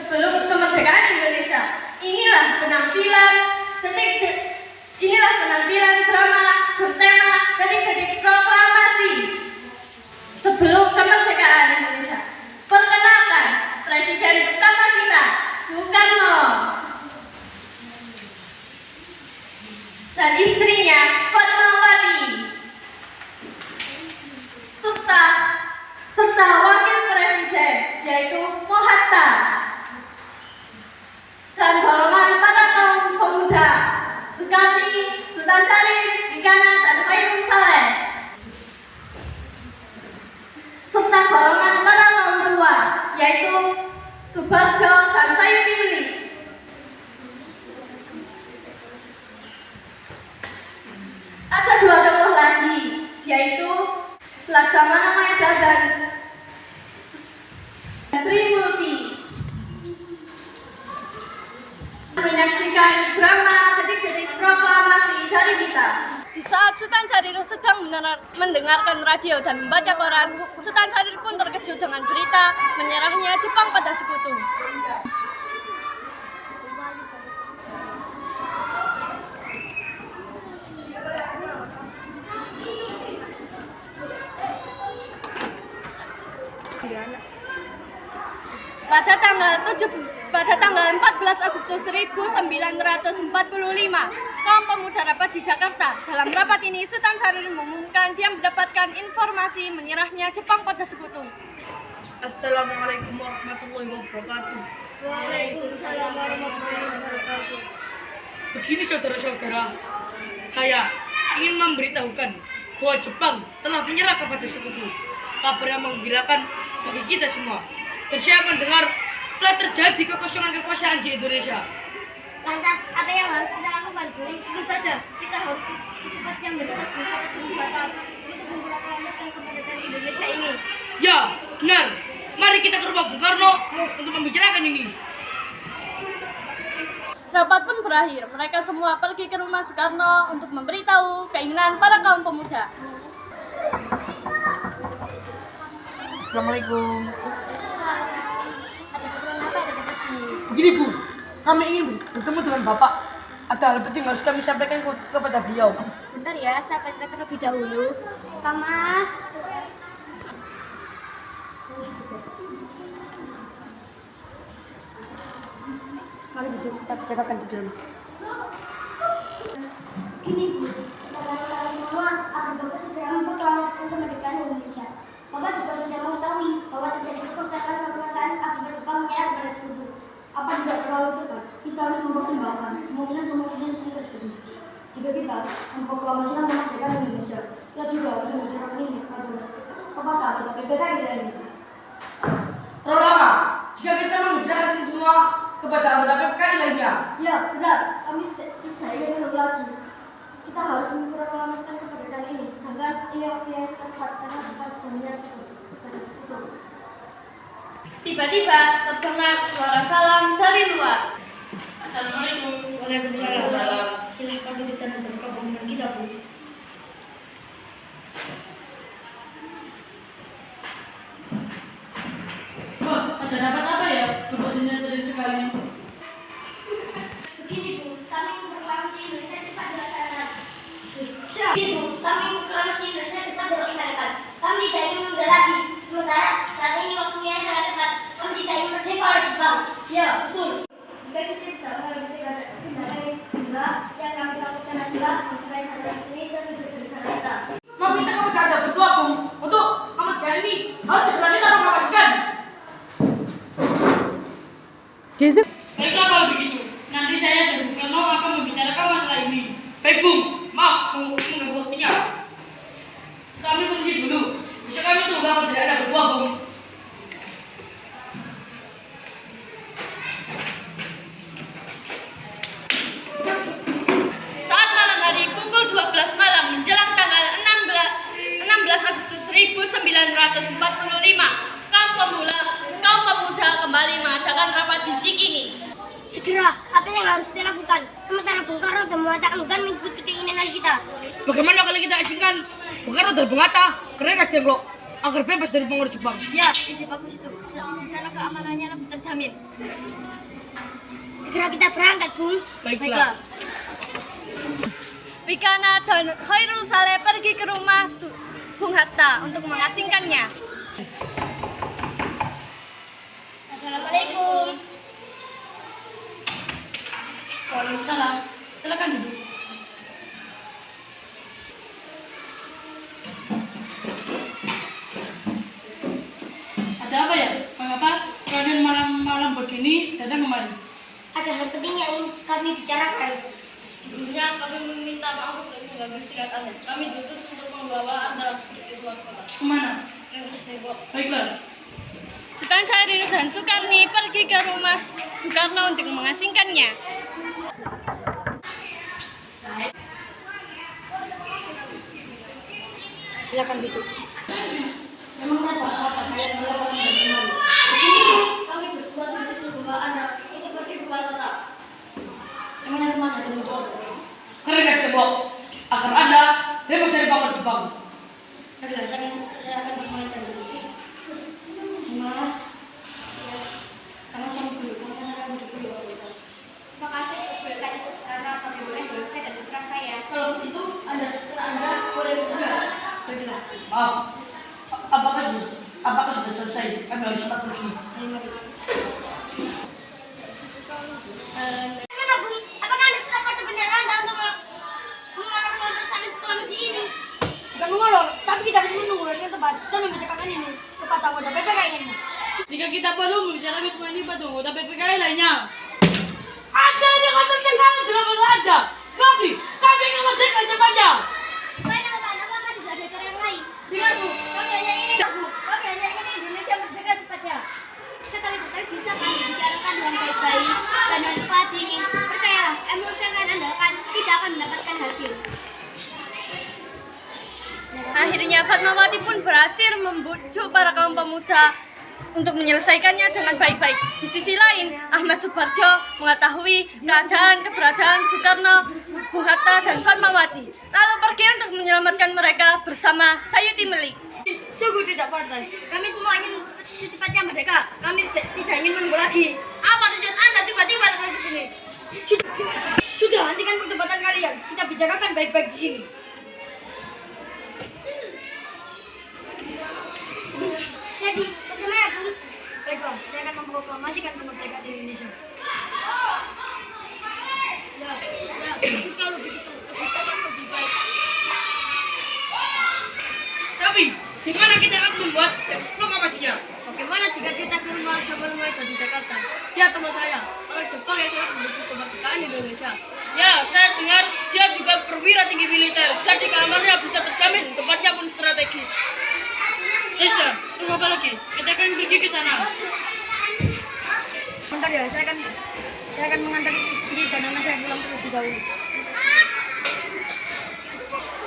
Sebelum kemerdekaan Indonesia, inilah penampilan drama bertema detik-detik proklamasi. Sebelum kemerdekaan Indonesia, perkenalkan Presiden pertama kita, Soekarno, dan istrinya Fatmawati, serta Wakil Presiden yaitu Mohatta, dan golongan para kaum pemuda Sukati, Sultan Syarif, Bikana, dan Khairul Saleh, serta golongan para kaum tua yaitu Subarjo dan Sayuti Uli. Ada dua tokoh lagi yaitu Laksamana Maeda dan Sri Multi. Menyaksikan drama detik-detik proklamasi dari kita. Di saat Sultan Syarif sedang mendengarkan radio dan membaca koran, Sultan Syarif pun terkejut dengan berita menyerahnya Jepang pada sekutu. Pada tanggal 14 Agustus 1945, kaum pemuda rapat di Jakarta. Dalam rapat ini, Sultan Syarif mengumumkan dia mendapatkan informasi menyerahnya Jepang pada sekutu. Assalamualaikum warahmatullahi wabarakatuh. Waalaikumsalam warahmatullahi wabarakatuh. Begini saudara-saudara, saya ingin memberitahukan bahwa Jepang telah menyerah kepada sekutu. Kabar yang menggembirakan bagi kita semua. Dan saya mendengar telah terjadi kekosongan di Indonesia. Lantas, apa yang harus kita lakukan? Tentu saja, kita harus secepatnya mendesak negara batal untuk memproklamasikan kemerdekaan Indonesia ini. Ya, benar. Mari kita ke rumah Bung Karno untuk membicarakan ini. Rapat pun berakhir. Mereka semua pergi ke rumah Soekarno untuk memberitahu keinginan para kaum pemuda. Assalamualaikum. Ada keperluan apa datang ke sini? Begini Bu, kami ingin bertemu dengan Bapak. Ada hal penting harus kami sampaikan kepada beliau. Sebentar ya, saya sampaikan terlebih dahulu. Kak Mas. Mari duduk, kita bicarakan di dalam. Gini Bu, kita semua akan Bapak segera memproklamasikan kemerdekaan Indonesia. Bapak juga sudah mengetahui bahwa terjadi kekuasaan akibat Jepang menyerah kepada sekutu. Apa tidak terlalu cepat? Kita harus mempertimbangkan kemungkinan yang terjadi. Jika kita memproklamasikan kemerdekaan Indonesia, kita juga harus membicarakan ini kepada kita PPKI ini. Terlalu lama, jika kita membicarakan ini semua kepada anggota PPKI lainnya. Ya, benar. Kami tidak ingin menunggu lagi. Kita harus memproklamasikan kemerdekaan ini. Sedangkan ini waktu yang tepat karena Jepang sudah menyerah kepada sekutu. Tiba-tiba terdengar suara salam dari luar. Assalamualaikum. Waalaikumsalam. Silahkan duduk dan bergabung dengan kita, Bu. Wah, ada dapat apa ya? Sepertinya serius sekali. Begini Bu, kami proklamasi Indonesia cepat dilaksanakan. Begini Bu, kami proklamasi Indonesia cepat dilaksanakan. Kami tidak ingin menunda lagi. Sementara saat ini waktunya sangat tepat. Kami tidak ingin merdeka oleh Jepang. Ya, betul. Jika kita tidak mengambil tindakan yang segera, yang kami lakukan adalah mencerai hal seni dan menjadi negara kita. Mau kita ke negara kedua Bung untuk kemerdekaan ini harus segera kita proklamasikan. Baiklah kalau begitu, nanti saya dan Bung Karno akan membicarakan masalah ini. Baik Bung, maaf mengganggu waktunya. Kami pergi dulu. Bisa kami tunggu kalau tidak ada berdua Bung. Saat malam hari pukul 12 malam menjelang tanggal 16 Agustus 1945, kaum pemuda kembali mengadakan rapat di Cikini. Segera, apa yang harus dilakukan? Sementara Bung Karno dan Muhatta enggan mengikuti keinginan kita. Bagaimana kalau kita izinkan Bung Karno dan Bung Hatta ke Rengas Dengklok? agar bebas dari pengaruh Jepang. Ya, ide bagus itu. Di sana keamanannya lebih terjamin. Segera kita berangkat, Bung. Baiklah. Wikana dan Khairul Saleh pergi ke rumah Bung Hatta untuk mengasingkannya. Assalamualaikum. Waalaikumsalam. Silakan duduk. Ada apa ya? Mengapa kalian malam-malam begini datang kemari? Ada hal penting yang ingin kami bicarakan. Sebelumnya kami meminta maaf untuk mengganggu istirahat Anda. Kami diutus untuk membawa Anda ke luar kota. Kemana? Baiklah. Sultan Syahrir dan Sukarni pergi ke rumah Soekarno untuk mengasingkannya. Silakan duduk. Memang ada apa kalian melakukan bagaimana? Di sini kami berdua diutus membawa Anda untuk pergi ke luar kota. Emangnya kemana teman-teman? Kerja tembok agar Anda bebas dari pengaruh Jepang. Baiklah, saya akan berkomentar dulu. Mas, kamu sama dulu, kamu sama dulu. Terima kasih berkat itu karena kami boleh dengan saya dan putra saya. Kalau begitu, Anda boleh juga. Baiklah, Maaf. Apakah sudah selesai? Kami harus cepat pergi. ayo mari. Gimana, Bung? Apakah Anda tetap pada beneran untuk mengolor sampai ke misi ini? Bukan mengolor, tapi kita harus menunggu dengan tepat dan membicarakan ini kepada anggota PPKI ini. Jika kita perlu membicarakan semua ini pada anggota PPKI lainnya. Ada di kota sekarang tidak pada ada. Berarti kami ingin merdeka cepatnya. Baik, apakah tidak ada cara yang lain? Dengar, Bu. Kami hanya ingin, Bu. Kami hanya ingin Indonesia merdeka secepatnya. Sekali tetapi bisa kami bicarakan dengan baik-baik dan dengan tepat dingin. Percayalah, emosi yang kalian andalkan tidak akan mendapatkan hasil. Akhirnya Fatmawati pun berhasil membujuk para kaum pemuda untuk menyelesaikannya dengan baik-baik. Di sisi lain, Ahmad Subarjo mengetahui keberadaan Soekarno, Bung Hatta, dan Fatmawati, lalu pergi untuk menyelamatkan mereka bersama Sayuti Melik. Sungguh tidak pantas. Kami semua ingin secepatnya merdeka. Kami tidak ingin menunggu lagi. Apa tujuan Anda tiba-tiba datang ke sini? Sudah, hentikan perdebatan kalian. Kita bicarakan baik-baik di sini. Jadi, bagaimana, Bung? Baiklah, saya akan memproklamasikan kemerdekaan Indonesia. Bagus kalau begitu, kita kan lebih baik. Tapi, gimana kita akan membuat proklamasinya? Bagaimana jika kita ke rumah zaman mereka di Jakarta? Ya, teman saya, orang Jepang yang sangat mendukung kemerdekaan Indonesia. Ya, saya dengar dia juga perwira tinggi militer, jadi keamanannya bisa terjamin, tempatnya pun strategis. Ya sudah, tunggu apa lagi? Kita akan pergi ke sana. Bentar ya, saya akan mengantar istri dan anak saya pulang terlebih dahulu.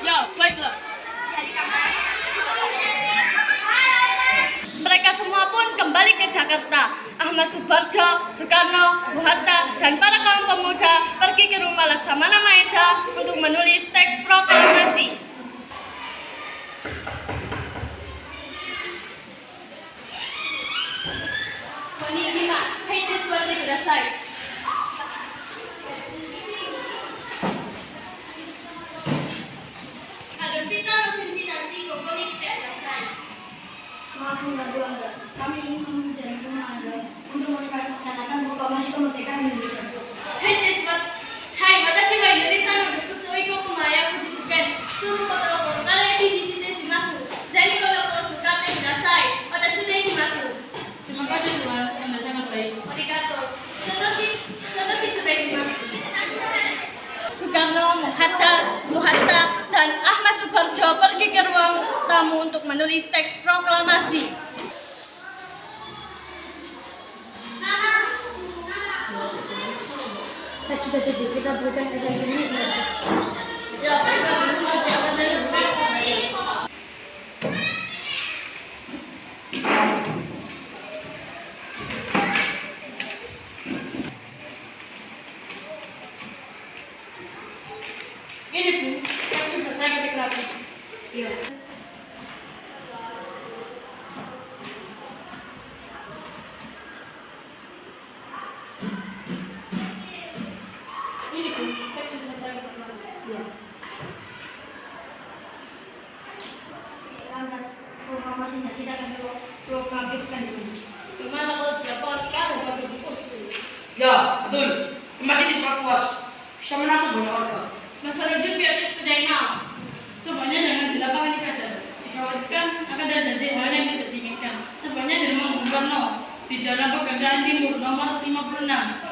Ya, baiklah. Mereka semua pun kembali ke Jakarta. Ahmad Subarjo, Soekarno, Bung Hatta, dan para kaum pemuda pergi ke rumah Laksamana Maeda untuk menulis teks proklamasi. Konnichiwa, hate suatu kudasai. Adosita no sensi nanti kokoni kita kudasai. Maaf mengganggu Anda. Kami ingin menjadi rumah Anda untuk melaksanakan proklamasi kemerdekaan Indonesia. Hai, watashi wa Indonesia no bukusoi koku maya kujijuken. Suru koto o kotare ichi shite shimasu. Zeni koto o sukate kudasai. Watashi de shimasu. Terima kasih Tuhan, Anda sangat baik. Arigato. Sotoshi tsude shimasu. Soekarno, Bung Hatta, dan Ahmad Subarjo pergi ke ruang tamu untuk menulis teks proklamasi. Teks sudah jadi, kita berikan ke saya ini. Ya, baiklah, akan saya beri. Ini Bu, yang sudah saya ketik lagi. Iya. Ya, betul. Tempat ini sangat luas. Bisa menampung banyak warga. Masalah Jun biasa sudah enak. Sebenarnya dengan di lapangan ibadah dikhawatirkan akan terjadi hal yang tidak diinginkan. Sebenarnya di rumah Bung Karno di Jalan Pegadaian Timur nomor 56.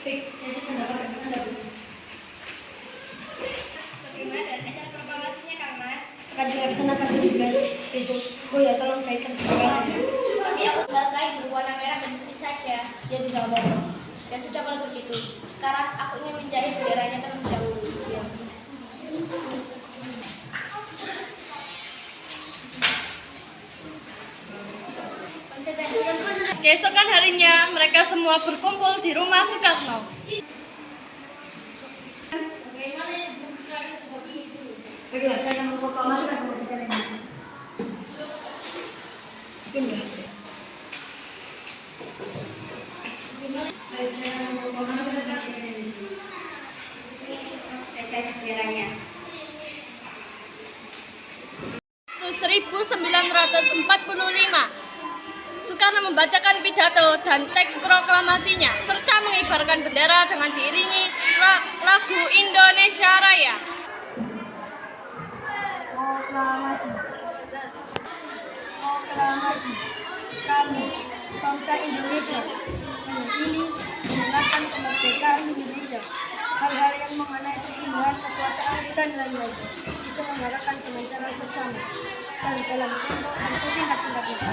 Saya sependapat dengan Anda, Bu. Bagaimana dengan acara proklamasinya, Kang Mas? Akan dilaksanakan 17 besok. Oh ya, tolong cairkan semuanya. Bangkai berwarna merah dan putih saja, ya tidak apa-apa. Ya sudah kalau begitu. Sekarang aku ingin menjahit benderanya terlebih dahulu. Ya. Keesokan harinya, mereka semua berkumpul di rumah Soekarno. Baiklah, saya akan memproklamasikan kemerdekaan Indonesia. Baik, saya akan memproklamasikan kemerdekaan Indonesia. Sudah cair benderanya. 1945, Soekarno membacakan pidato dan teks proklamasinya serta mengibarkan bendera dengan diiringi lagu Indonesia Raya. Proklamasi. Proklamasi. Kami, bangsa Indonesia, memilih menerapkan kemerdekaan Indonesia. Hal-hal yang mengenai keindahan kekuasaan dan lain-lain diselenggarakan dengan cara seksama dan dalam tempo yang sesingkat-singkatnya.